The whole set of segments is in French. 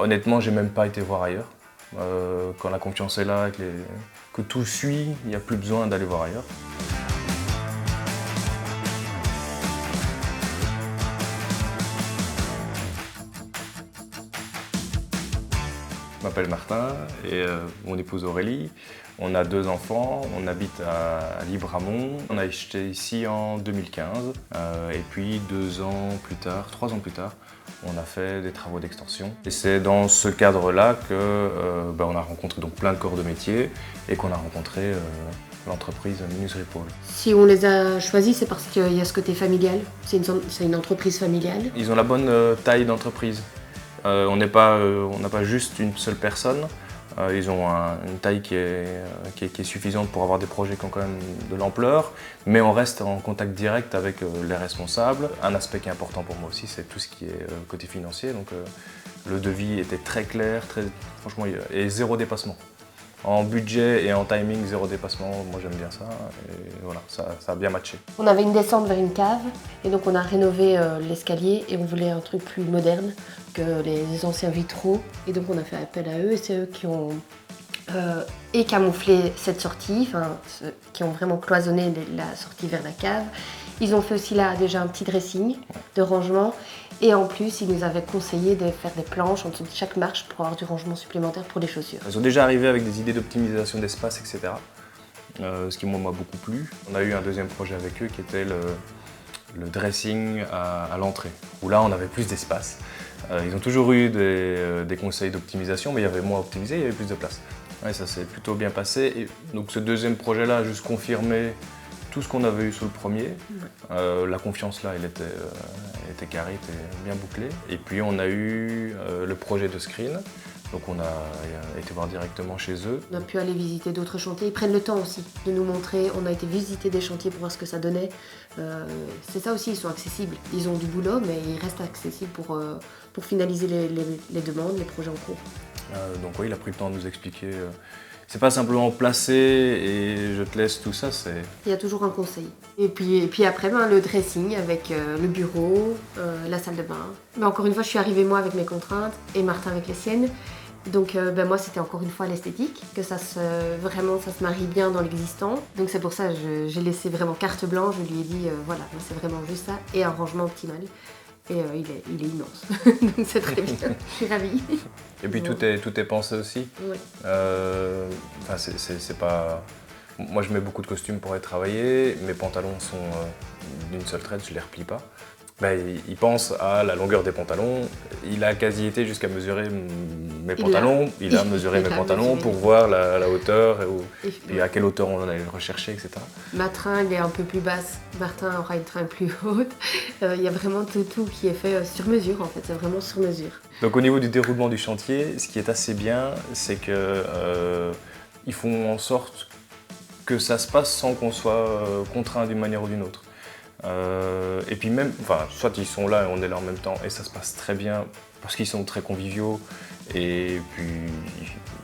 Honnêtement, j'ai même pas été voir ailleurs. Quand la confiance est là, que tout suit, il n'y a plus besoin d'aller voir ailleurs. Je m'appelle Martin et mon épouse Aurélie. On a 2 enfants, on habite à Libramont. On a acheté ici en 2015 et puis 2 ans plus tard, 3 ans plus tard, on a fait des travaux d'extension. Et c'est dans ce cadre-là qu'on a rencontré donc plein de corps de métier et qu'on a rencontré l'entreprise Minus Ripoll. Si on les a choisis, c'est parce qu'il y a ce côté familial. C'est une entreprise familiale. Ils ont la bonne taille d'entreprise. On n'a pas juste une seule personne. Ils ont une taille qui est suffisante pour avoir des projets qui ont quand même de l'ampleur, mais on reste en contact direct avec les responsables. Un aspect qui est important pour moi aussi, c'est tout ce qui est côté financier. Donc, le devis était très clair, franchement, et 0 dépassement. En budget et en timing, 0 dépassement, moi j'aime bien ça, et voilà, ça a bien matché. On avait une descente vers une cave, et donc on a rénové l'escalier, et on voulait un truc plus moderne que les anciens vitraux. Et donc on a fait appel à eux, et c'est eux qui ont camouflé cette sortie, qui ont vraiment cloisonné la sortie vers la cave. Ils ont fait aussi là déjà un petit dressing de rangement. Et en plus, ils nous avaient conseillé de faire des planches en dessous de chaque marche pour avoir du rangement supplémentaire pour les chaussures. Ils sont déjà arrivés avec des idées d'optimisation d'espace, etc. Ce qui moi m'a beaucoup plu. On a eu un deuxième projet avec eux qui était le dressing à l'entrée, où là on avait plus d'espace. Ils ont toujours eu des conseils d'optimisation, mais il y avait moins optimisé, il y avait plus de place. Ouais, ça s'est plutôt bien passé. Et donc ce deuxième projet-là a juste confirmé tout ce qu'on avait eu sur le premier. La confiance là, elle était carrée, était bien bouclée. Et puis on a eu le projet de screen. Donc on a été voir directement chez eux. On a pu aller visiter d'autres chantiers. Ils prennent le temps aussi de nous montrer. On a été visiter des chantiers pour voir ce que ça donnait. C'est ça aussi, ils sont accessibles. Ils ont du boulot, mais ils restent accessibles pour finaliser les demandes, les projets en cours. Donc oui, il a pris le temps de nous expliquer. C'est pas simplement placer et je te laisse tout ça, c'est... Il y a toujours un conseil. Et puis après, le dressing avec le bureau, la salle de bain. Mais encore une fois, je suis arrivée moi avec mes contraintes et Martin avec les siennes. Donc moi, c'était encore une fois l'esthétique, que ça se marie bien dans l'existant. Donc c'est pour ça que j'ai laissé vraiment carte blanche. Je lui ai dit, voilà, c'est vraiment juste ça et un rangement optimal. Et il est immense, donc c'est très bien, je suis ravie. Et puis tout est pensé aussi. Oui. C'est pas... Moi je mets beaucoup de costumes pour aller travailler, mes pantalons sont d'une seule traite, je les replie pas. Il pense à la longueur des pantalons, il a quasi été jusqu'à mesurer mes pantalons, il a mesuré mes pantalons pour voir la hauteur et à quelle hauteur on allait le rechercher, etc. Ma tringle est un peu plus basse, Martin aura une tringle plus haute. Il y a vraiment tout qui est fait sur mesure en fait, c'est vraiment sur mesure. Donc au niveau du déroulement du chantier, ce qui est assez bien, c'est qu'ils font en sorte que ça se passe sans qu'on soit contraint d'une manière ou d'une autre. Et puis même, soit ils sont là et on est là en même temps et ça se passe très bien parce qu'ils sont très conviviaux et puis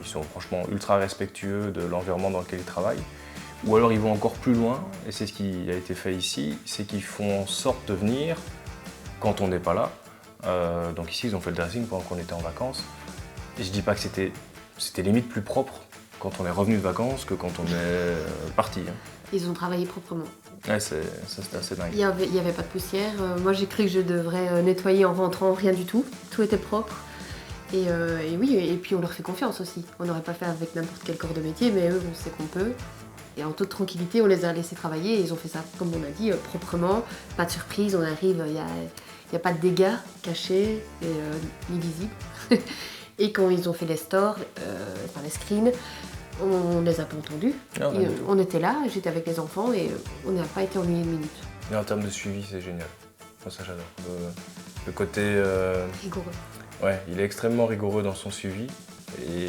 ils sont franchement ultra respectueux de l'environnement dans lequel ils travaillent. Ou alors ils vont encore plus loin et c'est ce qui a été fait ici, c'est qu'ils font en sorte de venir quand on n'est pas là. Donc ici ils ont fait le dressing pendant qu'on était en vacances et je dis pas que c'était limite plus propre quand on est revenu de vacances que quand on est parti. Ils ont travaillé proprement. Ouais, ça c'était assez dingue. Il y avait pas de poussière. Moi j'ai cru que je devrais nettoyer en rentrant, rien du tout. Tout était propre. Et oui, et puis on leur fait confiance aussi. On n'aurait pas fait avec n'importe quel corps de métier, mais eux on sait qu'on peut. Et en toute tranquillité, on les a laissés travailler et ils ont fait ça, comme on a dit, proprement. Pas de surprise, on arrive, il n'y a pas de dégâts cachés ni visibles. Et quand ils ont fait les stores, les screens, on les a pas entendus. On était là, j'étais avec les enfants et on n'a pas été ennuyés une minute. Et en termes de suivi, c'est génial. Moi, ça j'adore. Le côté... Rigoureux. Ouais, il est extrêmement rigoureux dans son suivi. Et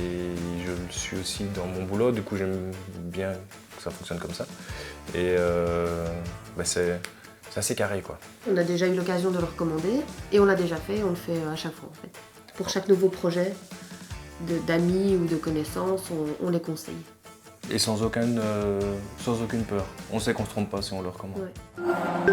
je le suis aussi dans mon boulot, du coup j'aime bien que ça fonctionne comme ça. Et c'est assez carré quoi. On a déjà eu l'occasion de le recommander et on l'a déjà fait, on le fait à chaque fois en fait. Pour chaque nouveau projet d'amis ou de connaissances, on les conseille. Et sans aucune peur. On sait qu'on se trompe pas si on le recommande. Ouais.